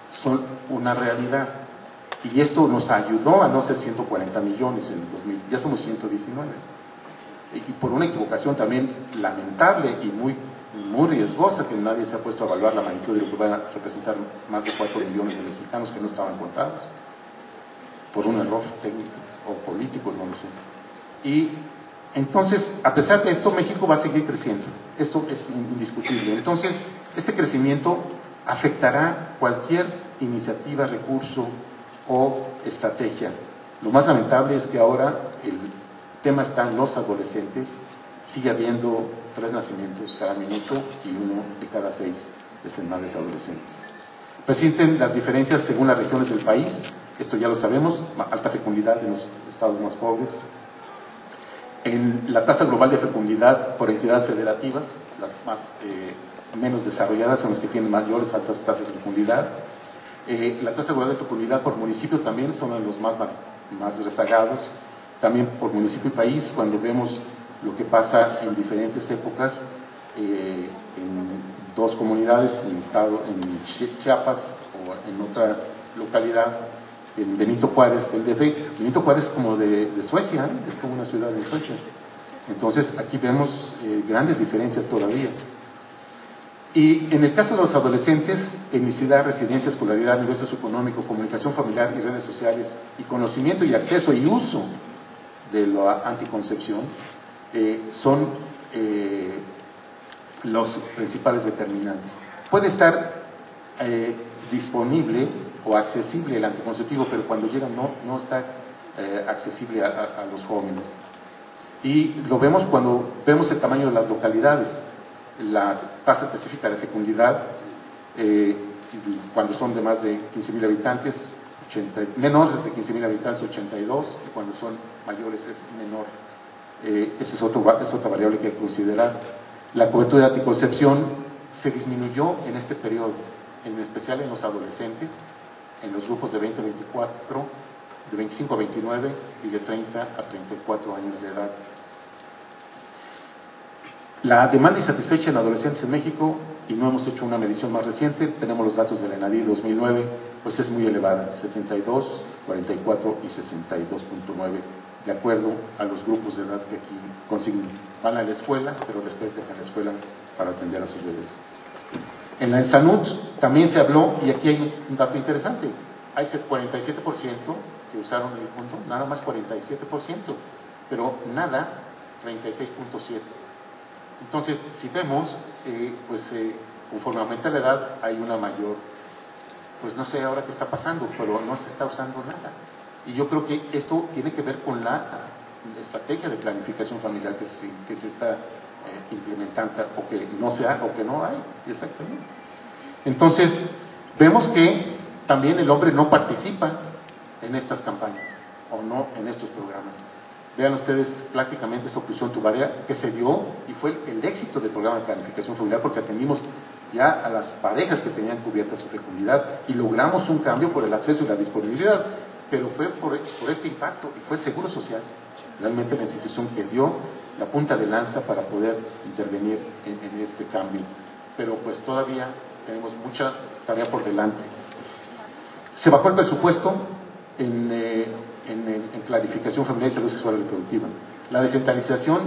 son una realidad. Y esto nos ayudó a no ser 140 millones en el 2000, ya somos 119. Y por una equivocación también lamentable y muy riesgosa, que nadie se ha puesto a evaluar la magnitud de lo que van a representar más de 4 millones de mexicanos que no estaban contados, por un error técnico o político, no lo sé. Y entonces, a pesar de esto, México va a seguir creciendo. Esto es indiscutible. Entonces, este crecimiento afectará cualquier iniciativa, recurso o estrategia. Lo más lamentable es que ahora el tema está en los adolescentes. Sigue habiendo 3 nacimientos cada minuto y 1 de cada 6 desenlaces adolescentes. Persisten las diferencias según las regiones del país. Esto ya lo sabemos. Alta fecundidad en los estados más pobres. En la tasa global de fecundidad por entidades federativas, las más menos desarrolladas son las que tienen mayores altas tasas de fecundidad. La tasa global de fecundidad por municipio también son los más rezagados. También por municipio y país, cuando vemos lo que pasa en diferentes épocas en 2 comunidades, en Chiapas o en otra localidad, en Benito Juárez, el DF. Benito Juárez es como de Suecia, ¿eh? Es como una ciudad de Suecia. Entonces aquí vemos grandes diferencias todavía. Y en el caso de los adolescentes, etnicidad, residencia, escolaridad, nivel socioeconómico, comunicación familiar y redes sociales, y conocimiento y acceso y uso de la anticoncepción, son los principales determinantes. Puede estar disponible o accesible el anticonceptivo, pero cuando llega no está accesible a los jóvenes. Y lo vemos cuando vemos el tamaño de las localidades, la tasa específica de fecundidad, cuando son de más de 15,000 habitantes, menores de 15,000 habitantes, 82, y cuando son mayores es menor. Esa es otra variable que hay que considerar. La cobertura de anticoncepción se disminuyó en este periodo, en especial en los adolescentes, en los grupos de 20 a 24, de 25 a 29 y de 30 a 34 años de edad. La demanda insatisfecha en adolescentes en México, y no hemos hecho una medición más reciente, tenemos los datos del ENADI 2009, pues es muy elevada, 72, 44 y 62.9, de acuerdo a los grupos de edad que aquí consignan. Van a la escuela, pero después dejan la escuela para atender a sus bebés. En la SANUT también se habló, y aquí hay un dato interesante, hay 47% que usaron el punto, nada más 47%, pero nada 36.7%. Entonces, si vemos, conforme aumenta la edad, hay una mayor, pues no sé ahora qué está pasando, pero no se está usando nada. Y yo creo que esto tiene que ver con la estrategia de planificación familiar que se está implementando, o que no se ha, o que no hay, exactamente. Entonces, vemos que también el hombre no participa en estas campañas, o no en estos programas. Vean ustedes prácticamente esa oclusión tubaria que se dio y fue el éxito del programa de planificación familiar, porque atendimos ya a las parejas que tenían cubierta su fecundidad y logramos un cambio por el acceso y la disponibilidad, pero fue por este impacto, y fue el Seguro Social, realmente la institución que dio la punta de lanza para poder intervenir en este cambio. Pero pues todavía tenemos mucha tarea por delante. Se bajó el presupuesto en clarificación familiar y salud sexual y reproductiva. La descentralización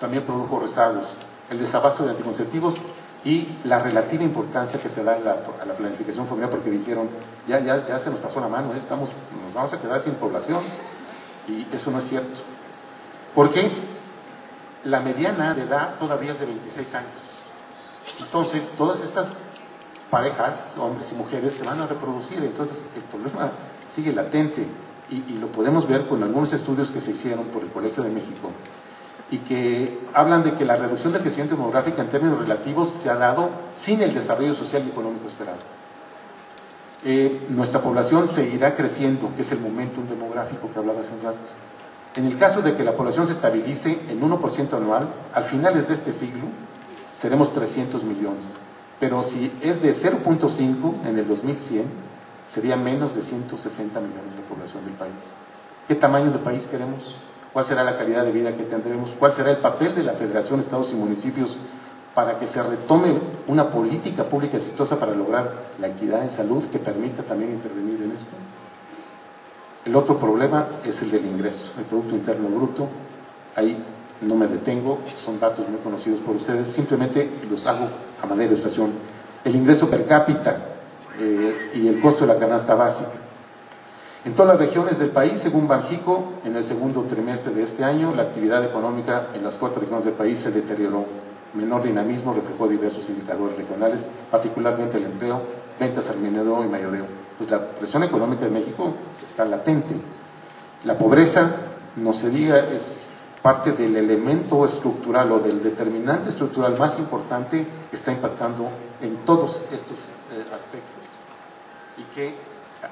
también produjo rezagos, el desabasto de anticonceptivos y la relativa importancia que se da a la planificación familiar, porque dijeron, ya se nos pasó la mano, nos vamos a quedar sin población, y eso no es cierto. Porque la mediana de edad todavía es de 26 años. Entonces, todas estas parejas, hombres y mujeres, se van a reproducir, entonces el problema sigue latente. Y lo podemos ver con algunos estudios que se hicieron por el Colegio de México y que hablan de que la reducción del crecimiento demográfico en términos relativos se ha dado sin el desarrollo social y económico esperado. Nuestra población seguirá creciendo, que es el momentum demográfico que hablaba hace un rato. En el caso de que la población se estabilice en 1% anual, al finales de este siglo seremos 300 millones. Pero si es de 0.5 en el 2100, sería menos de 160 millones de población del país. ¿Qué tamaño de país queremos? ¿Cuál será la calidad de vida que tendremos? ¿Cuál será el papel de la Federación, Estados y municipios para que se retome una política pública exitosa para lograr la equidad en salud que permita también intervenir en esto? El otro problema es el del ingreso, el Producto Interno Bruto. Ahí no me detengo, son datos muy conocidos por ustedes, simplemente los hago a manera de ilustración. El ingreso per cápita y el costo de la canasta básica. En todas las regiones del país, según Banjico, en el segundo trimestre de este año, la actividad económica en las 4 regiones del país se deterioró. Menor dinamismo reflejó diversos indicadores regionales, particularmente el empleo, ventas al menudeo y mayoreo. Pues la presión económica de México está latente. La pobreza, no se diga, es parte del elemento estructural o del determinante estructural más importante que está impactando en todos estos aspectos, y que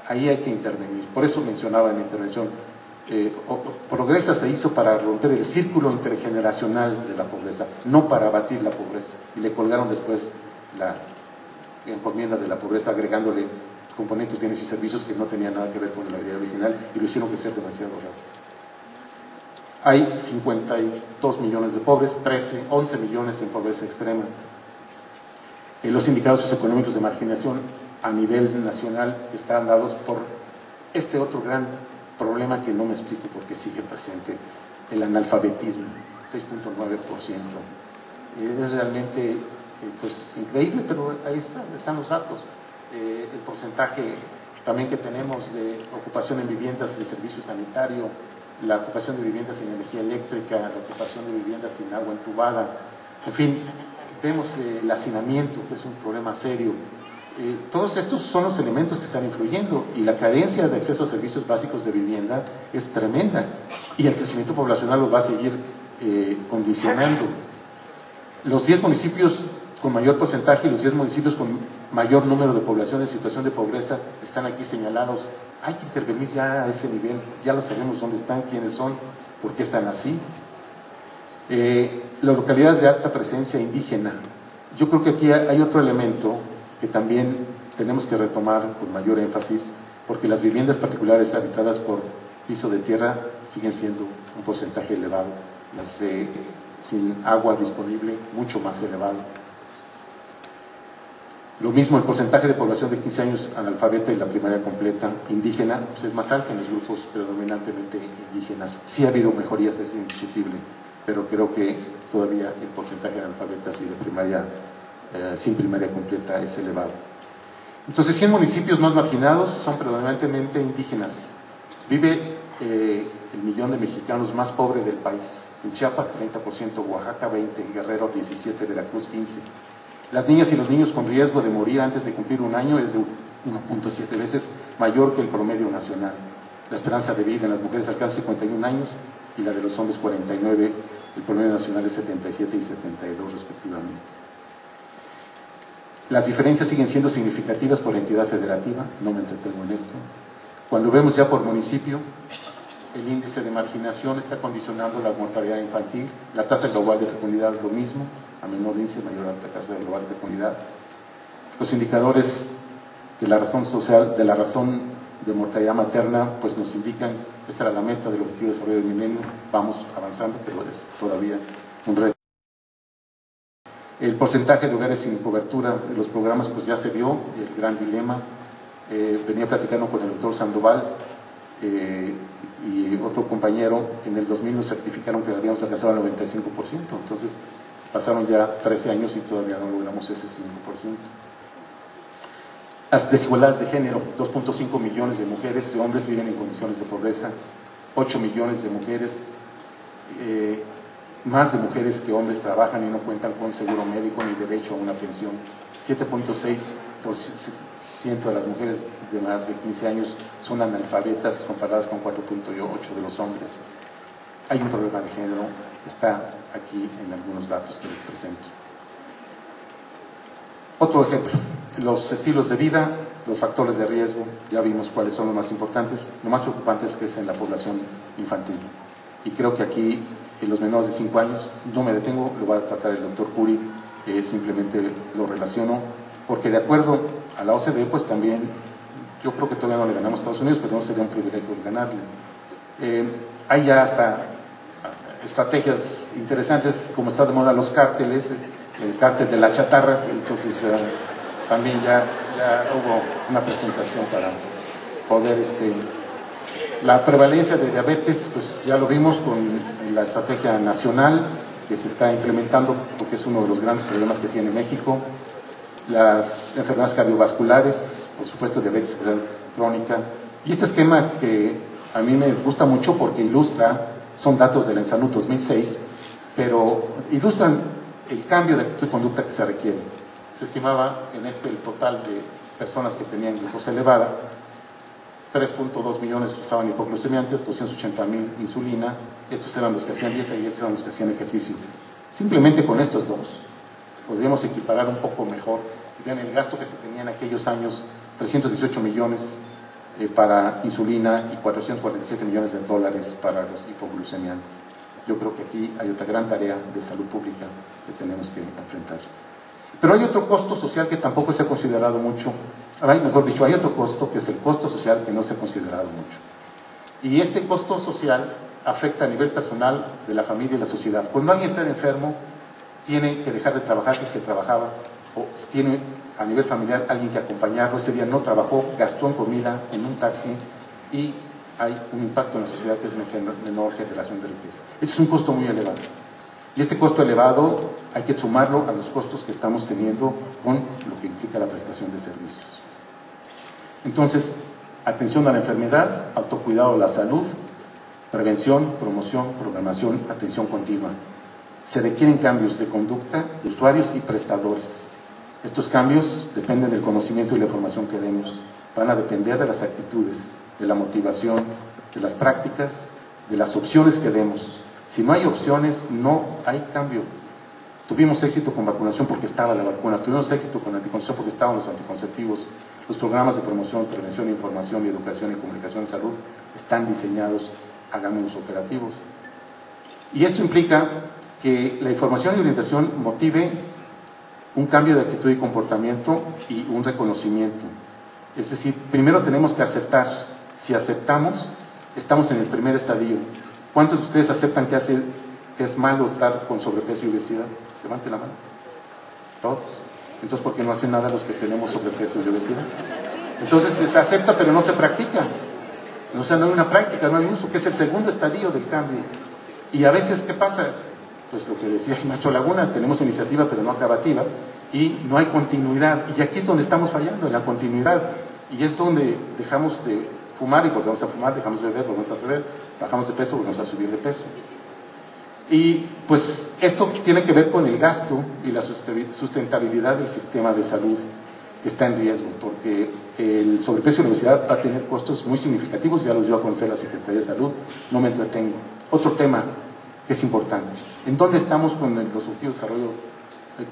ahí hay que intervenir. Por eso mencionaba en la intervención, Progresa se hizo para romper el círculo intergeneracional de la pobreza, no para abatir la pobreza, y le colgaron después la encomienda de la pobreza agregándole componentes, bienes y servicios que no tenían nada que ver con la idea original, y lo hicieron crecer demasiado rápido. Hay 52 millones de pobres, 11 millones en pobreza extrema. Los indicadores socioeconómicos de marginación a nivel nacional están dados por este otro gran problema que no me explico por qué sigue presente, el analfabetismo, 6.9%. Es realmente pues increíble, pero ahí están los datos. El porcentaje también que tenemos de ocupación en viviendas de servicio sanitario, la ocupación de viviendas sin energía eléctrica, la ocupación de viviendas sin agua entubada, en fin, vemos el hacinamiento, que es un problema serio. Todos estos son los elementos que están influyendo y la carencia de acceso a servicios básicos de vivienda es tremenda y el crecimiento poblacional lo va a seguir condicionando. Los 10 municipios con mayor porcentaje y los 10 municipios con mayor número de población en situación de pobreza están aquí señalados. Hay que intervenir ya a ese nivel, ya lo sabemos dónde están, quiénes son, por qué están así. Las localidades de alta presencia indígena, yo creo que aquí hay otro elemento que también tenemos que retomar con mayor énfasis, porque las viviendas particulares habitadas por piso de tierra siguen siendo un porcentaje elevado, las sin agua disponible mucho más elevado. Lo mismo, el porcentaje de población de 15 años analfabeta y la primaria completa indígena pues es más alto en los grupos predominantemente indígenas. Sí ha habido mejorías, es indiscutible, pero creo que todavía el porcentaje de analfabetas y de primaria sin primaria completa es elevado. Entonces, 100 municipios más marginados son predominantemente indígenas. Vive el millón de mexicanos más pobre del país. En Chiapas 30%, Oaxaca 20%, Guerrero 17%, Veracruz 15%. Las niñas y los niños con riesgo de morir antes de cumplir un año es de 1.7 veces mayor que el promedio nacional. La esperanza de vida en las mujeres alcanza 51 años y la de los hombres 49, el promedio nacional es 77 y 72 respectivamente. Las diferencias siguen siendo significativas por entidad federativa, no me entretengo en esto. Cuando vemos ya por municipio, el índice de marginación está condicionando la mortalidad infantil, la tasa global de fecundidad es lo mismo, a menor índice, mayor tasa global de fecundidad. Los indicadores de la razón social, de la razón de mortalidad materna, pues nos indican, esta era la meta del Objetivo de Desarrollo del Milenio, vamos avanzando, pero es todavía un reto. El porcentaje de hogares sin cobertura de los programas pues ya se vio, el gran dilema. Venía platicando con el doctor Sandoval y otro compañero que en el 2000 nos certificaron que habíamos alcanzado el 95%, entonces pasaron ya 13 años y todavía no logramos ese 5%. Las desigualdades de género, 2.5 millones de mujeres y hombres viven en condiciones de pobreza, 8 millones de mujeres, más de mujeres que hombres trabajan y no cuentan con seguro médico ni derecho a una pensión. 7.6% de las mujeres de más de 15 años son analfabetas comparadas con 4.8% de los hombres. Hay un problema de género, está aquí en algunos datos que les presento. Otro ejemplo, los estilos de vida, los factores de riesgo, ya vimos cuáles son los más importantes. Lo más preocupante es que es en la población infantil. Y creo que aquí en los menores de 5 años, no me detengo, lo va a tratar el doctor Curi, simplemente lo relaciono, porque de acuerdo a la OCDE, pues también, yo creo que todavía no le ganamos a Estados Unidos, pero no sería un privilegio ganarle. Hay ya hasta estrategias interesantes, como está de moda los cárteles, el cártel de la chatarra, entonces también ya hubo una presentación para poder la prevalencia de diabetes, pues ya lo vimos con la estrategia nacional que se está implementando, porque es uno de los grandes problemas que tiene México. Las enfermedades cardiovasculares, por supuesto diabetes crónica, y este esquema que a mí me gusta mucho porque ilustra, son datos del ENSANUD 2006, pero ilustran el cambio de actitud y conducta que se requiere. Se estimaba en el total de personas que tenían glucosa elevada, 3.2 millones usaban hipoglucemiantes, 280,000 insulina, estos eran los que hacían dieta y estos eran los que hacían ejercicio. Simplemente con estos dos podríamos equiparar un poco mejor. Vean el gasto que se tenía en aquellos años, 318 millones para insulina y 447 millones de dólares para los hipoglucemiantes. Yo creo que aquí hay otra gran tarea de salud pública que tenemos que enfrentar. Pero hay otro costo social que tampoco se ha considerado mucho. Mejor dicho, hay otro costo que es el costo social que no se ha considerado mucho. Y este costo social afecta a nivel personal de la familia y la sociedad. Cuando alguien está enfermo, tiene que dejar de trabajar si es que trabajaba, o tiene a nivel familiar alguien que acompañarlo. Ese día no trabajó, gastó en comida, en un taxi, y hay un impacto en la sociedad que es menor generación de riqueza. Ese es un costo muy elevado. Y este costo elevado hay que sumarlo a los costos que estamos teniendo con lo que implica la prestación de servicios. Entonces, atención a la enfermedad, autocuidado de la salud, prevención, promoción, programación, atención continua. Se requieren cambios de conducta de usuarios y prestadores. Estos cambios dependen del conocimiento y la información que demos. Van a depender de las actitudes, de la motivación, de las prácticas, de las opciones que demos. Si no hay opciones, no hay cambio. Tuvimos éxito con vacunación porque estaba la vacuna, tuvimos éxito con anticoncepción porque estaban los anticonceptivos. Los programas de promoción, prevención, información, educación y comunicación en salud están diseñados, hagámoslos operativos. Y esto implica que la información y orientación motive un cambio de actitud y comportamiento y un reconocimiento. Es decir, primero tenemos que aceptar. Si aceptamos, estamos en el primer estadio. ¿Cuántos de ustedes aceptan que es malo estar con sobrepeso y obesidad? Levante la mano. Todos. Entonces, ¿por qué no hacen nada los que tenemos sobrepeso y obesidad? Entonces, se acepta pero no se practica. O sea, no hay una práctica, no hay uso, que es el segundo estadio del cambio. Y a veces, ¿qué pasa? Pues lo que decía el maestro Laguna, tenemos iniciativa pero no acabativa, y no hay continuidad. Y aquí es donde estamos fallando, en la continuidad. Y es donde dejamos de fumar y volvemos a fumar, dejamos de beber, volvemos a beber, bajamos de peso, volvemos a subir de peso. Y pues esto tiene que ver con el gasto y la sustentabilidad del sistema de salud, que está en riesgo, porque el sobrepeso y la obesidad va a tener costos muy significativos, ya los dio a conocer la Secretaría de Salud, no me entretengo. Otro tema que es importante, ¿en dónde estamos con los objetivos de desarrollo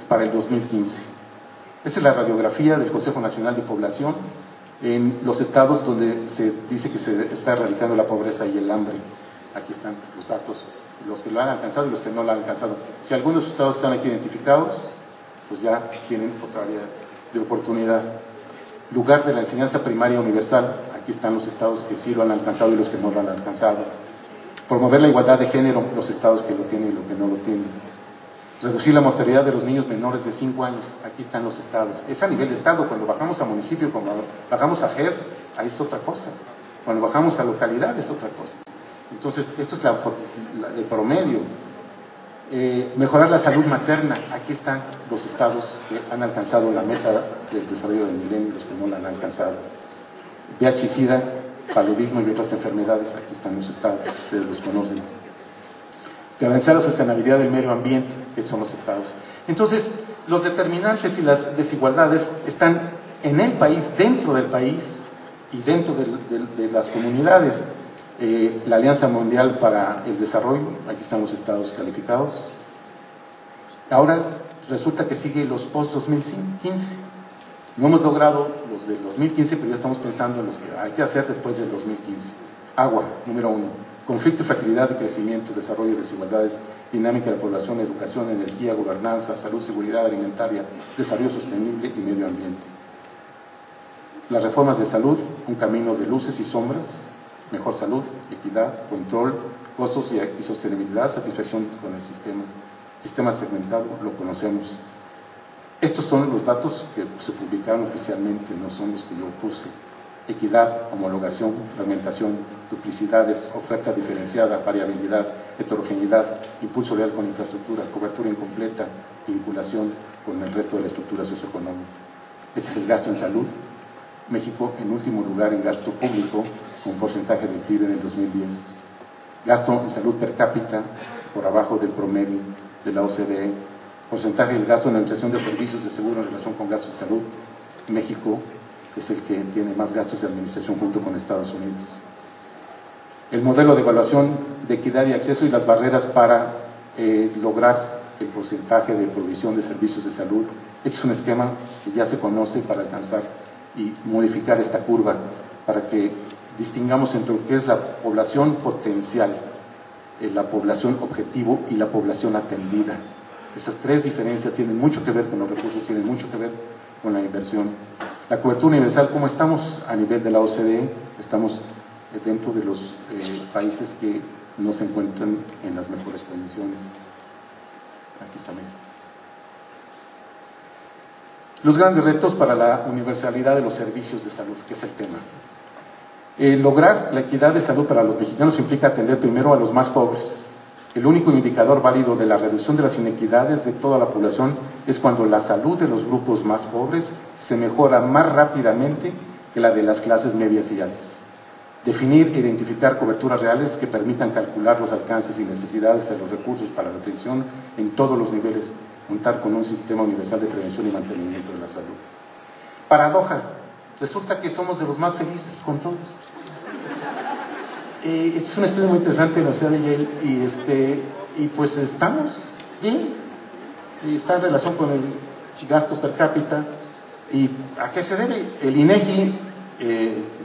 para el 2015? Esa es la radiografía del Consejo Nacional de Población en los estados donde se dice que se está erradicando la pobreza y el hambre. Aquí están los datos, los que lo han alcanzado y los que no lo han alcanzado. Si algunos estados están aquí identificados, pues ya tienen otra área de oportunidad. Lugar de la enseñanza primaria universal, aquí están los estados que sí lo han alcanzado y los que no lo han alcanzado. Promover la igualdad de género, los estados que lo tienen y los que no lo tienen. Reducir la mortalidad de los niños menores de 5 años, aquí están los estados. Es a nivel de estado, cuando bajamos a municipio, cuando bajamos a GER, ahí es otra cosa. Cuando bajamos a localidad es otra cosa. Entonces, esto es el promedio. Mejorar la salud materna, aquí están los estados que han alcanzado la meta del desarrollo del milenio y los que no la han alcanzado. VIH, SIDA, paludismo y otras enfermedades, aquí están los estados, ustedes los conocen. Garantizar la sostenibilidad del medio ambiente, estos son los estados. Entonces, los determinantes y las desigualdades están en el país, dentro del país y dentro de las comunidades. La Alianza Mundial para el Desarrollo, aquí están los estados calificados. Ahora resulta que sigue los post-2015. No hemos logrado los del 2015, pero ya estamos pensando en los que hay que hacer después del 2015. Agua, número 1. Conflicto y fragilidad de crecimiento, desarrollo y desigualdades, dinámica de la población, educación, energía, gobernanza, salud, seguridad alimentaria, desarrollo sostenible y medio ambiente. Las reformas de salud, un camino de luces y sombras, mejor salud, equidad, control, costos y sostenibilidad, satisfacción con el sistema. Sistema segmentado, lo conocemos. Estos son los datos que se publicaron oficialmente, no son los que yo puse. Equidad, homologación, fragmentación, duplicidades, oferta diferenciada, variabilidad, heterogeneidad, impulso real con infraestructura, cobertura incompleta, vinculación con el resto de la estructura socioeconómica. Este es el gasto en salud. México en último lugar en gasto público con porcentaje del PIB en el 2010. Gasto en salud per cápita por abajo del promedio de la OCDE. Porcentaje del gasto en la administración de servicios de seguro en relación con gastos de salud. México es el que tiene más gastos de administración junto con Estados Unidos. El modelo de evaluación de equidad y acceso y las barreras para lograr el porcentaje de provisión de servicios de salud. Este es un esquema que ya se conoce para alcanzar y modificar esta curva para que distingamos entre lo que es la población potencial, la población objetivo y la población atendida. Esas tres diferencias tienen mucho que ver con los recursos, tienen mucho que ver con la inversión. La cobertura universal, ¿cómo estamos a nivel de la OCDE? Estamos dentro de los países que no se encuentran en las mejores condiciones. Aquí está México. Los grandes retos para la universalidad de los servicios de salud, que es el tema. Lograr la equidad de salud para los mexicanos implica atender primero a los más pobres, El único indicador válido de la reducción de las inequidades de toda la población es cuando la salud de los grupos más pobres se mejora más rápidamente que la de las clases medias y altas. Definir e identificar coberturas reales que permitan calcular los alcances y necesidades de los recursos para la atención en todos los niveles, contar con un sistema universal de prevención y mantenimiento de la salud. Paradoja, resulta que somos de los más felices con todo esto. Este es un estudio muy interesante de la Universidad de Yale y pues estamos bien, y está en relación con el gasto per cápita. ¿Y a qué se debe? El INEGI,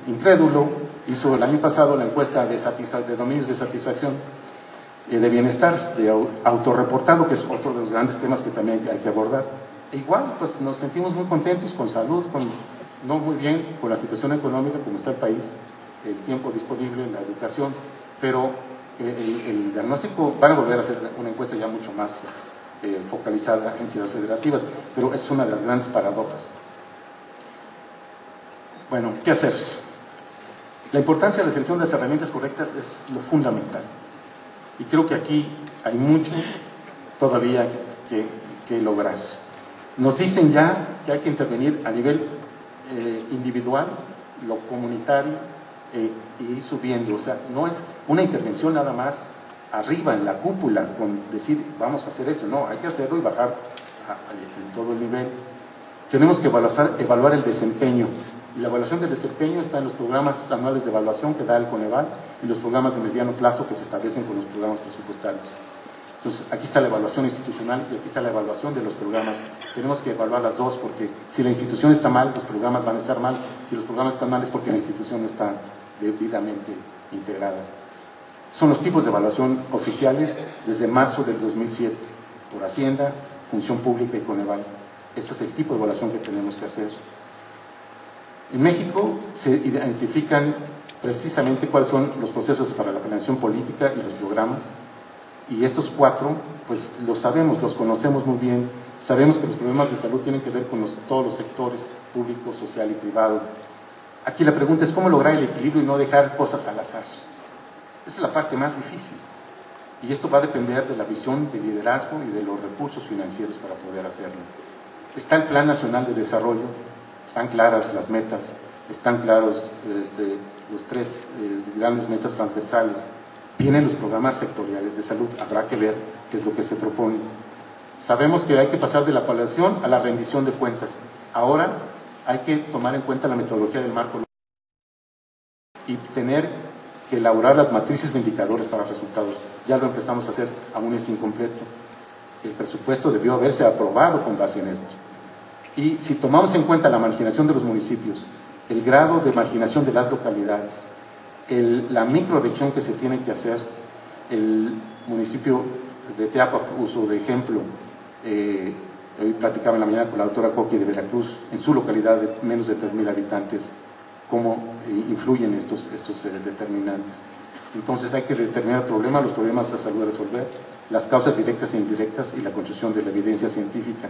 incrédulo, hizo el año pasado la encuesta de dominios de satisfacción de bienestar, de autorreportado, que es otro de los grandes temas que también hay que abordar. E igual, pues nos sentimos muy contentos con salud, no muy bien con la situación económica, como está el país, el tiempo disponible, la educación, pero el diagnóstico, van a volver a hacer una encuesta ya mucho más focalizada en entidades federativas, pero es una de las grandes paradojas. Bueno, ¿qué hacer? La importancia de la selección de las herramientas correctas es lo fundamental. Y creo que aquí hay mucho todavía que lograr. Nos dicen ya que hay que intervenir a nivel individual, lo comunitario, y ir subiendo. O sea, no es una intervención nada más arriba en la cúpula con decir vamos a hacer eso, no, hay que hacerlo y bajar en todo el nivel. Tenemos que evaluar el desempeño, y la evaluación del desempeño está en los programas anuales de evaluación que da el Coneval y los programas de mediano plazo que se establecen con los programas presupuestarios. Entonces, aquí está la evaluación institucional y aquí está la evaluación de los programas. Tenemos que evaluar las dos, porque si la institución está mal, los programas van a estar mal. Si los programas están mal es porque la institución no está debidamente integrada. Son los tipos de evaluación oficiales desde marzo del 2007, por Hacienda, Función Pública y Coneval. Este es el tipo de evaluación que tenemos que hacer. En México se identifican precisamente cuáles son los procesos para la planeación política y los programas. Y estos cuatro, pues los sabemos, los conocemos muy bien. Sabemos que los problemas de salud tienen que ver con todos los sectores, público, social y privado. Aquí la pregunta es cómo lograr el equilibrio y no dejar cosas al azar. Esa es la parte más difícil. Y esto va a depender de la visión de liderazgo y de los recursos financieros para poder hacerlo. Está el Plan Nacional de Desarrollo, están claras las metas, están claros los tres grandes metas transversales. Vienen los programas sectoriales de salud, habrá que ver qué es lo que se propone. Sabemos que hay que pasar de la evaluación a la rendición de cuentas. Ahora hay que tomar en cuenta la metodología del marco y tener que elaborar las matrices de indicadores para resultados. Ya lo empezamos a hacer, aún es incompleto. El presupuesto debió haberse aprobado con base en esto. Y si tomamos en cuenta la marginación de los municipios, el grado de marginación de las localidades, la microregión que se tiene que hacer, el municipio de Teapa puso de ejemplo, hoy platicaba en la mañana con la doctora Coqui de Veracruz, en su localidad de menos de 3,000 habitantes, cómo influyen estos determinantes. Entonces hay que determinar el problema, los problemas de salud a resolver, las causas directas e indirectas y la construcción de la evidencia científica.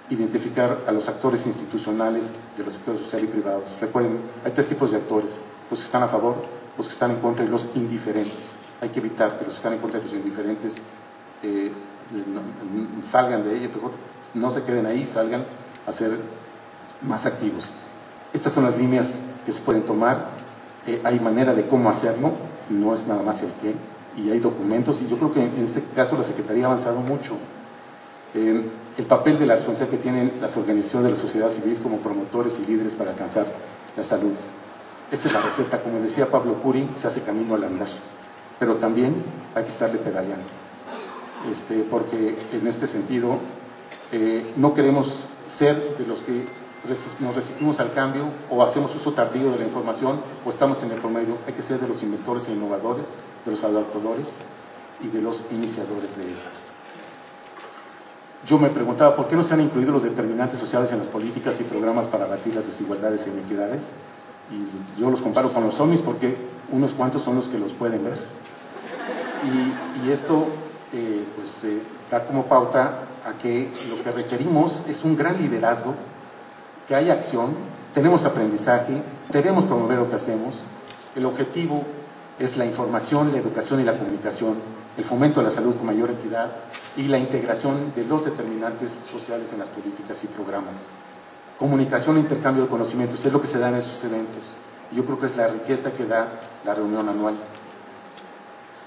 Identificar a los actores institucionales de los sectores social y privados. Recuerden, hay tres tipos de actores: los que están a favor, los que están en contra y los indiferentes. Hay que evitar que los que están en contra y los indiferentes salgan de ahí, no se queden ahí, salgan a ser más activos. Estas son las líneas que se pueden tomar. Hay manera de cómo hacerlo, no es nada más el qué, y hay documentos, y yo creo que en este caso la Secretaría ha avanzado mucho. El papel de la responsabilidad que tienen las organizaciones de la sociedad civil como promotores y líderes para alcanzar la salud. Esta es la receta, como decía Pablo Curi, se hace camino al andar, pero también hay que estarle pedaleando, porque en este sentido no queremos ser de los que nos resistimos al cambio o hacemos uso tardío de la información o estamos en el promedio. Hay que ser de los inventores e innovadores, de los adaptadores y de los iniciadores de eso. Yo me preguntaba, ¿por qué no se han incluido los determinantes sociales en las políticas y programas para abatir las desigualdades e inequidades? Y yo los comparo con los ovnis porque unos cuantos son los que los pueden ver. Y esto da como pauta a que lo que requerimos es un gran liderazgo, que haya acción, tenemos aprendizaje, debemos promover lo que hacemos. El objetivo es la información, la educación y la comunicación. el fomento de la salud con mayor equidad y la integración de los determinantes sociales en las políticas y programas. Comunicación e intercambio de conocimientos es lo que se da en estos eventos. Yo creo que es la riqueza que da la reunión anual.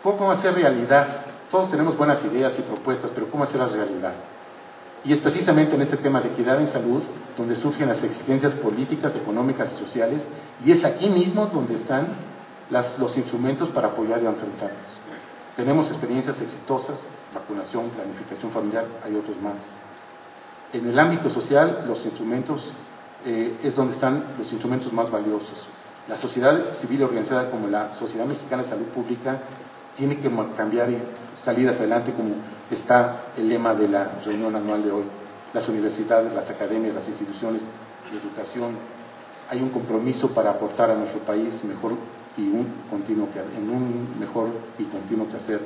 ¿Cómo hacer realidad? Todos tenemos buenas ideas y propuestas, pero ¿cómo hacerlas realidad? Y es precisamente en este tema de equidad en salud donde surgen las exigencias políticas, económicas y sociales, y es aquí mismo donde están los instrumentos para apoyar y enfrentarlos. Tenemos experiencias exitosas, vacunación, planificación familiar, hay otros más. En el ámbito social, los instrumentos es donde están los instrumentos más valiosos. La sociedad civil organizada como la Sociedad Mexicana de Salud Pública tiene que cambiar y salir hacia adelante, como está el lema de la reunión anual de hoy. Las universidades, las academias, las instituciones de educación, hay un compromiso para aportar a nuestro país mejor y un mejor y continuo quehacer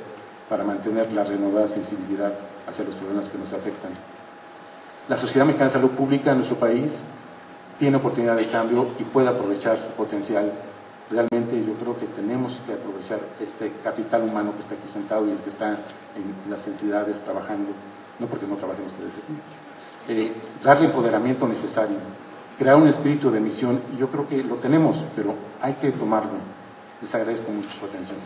para mantener la renovada sensibilidad hacia los problemas que nos afectan. La Sociedad Mexicana de Salud Pública en nuestro país tiene oportunidad de cambio y puede aprovechar su potencial. Realmente yo creo que tenemos que aprovechar este capital humano que está aquí sentado y el que está en las entidades trabajando, no porque no trabajen ustedes aquí, darle empoderamiento necesario, crear un espíritu de misión, y yo creo que lo tenemos, pero hay que tomarlo. Les agradezco mucho su atención.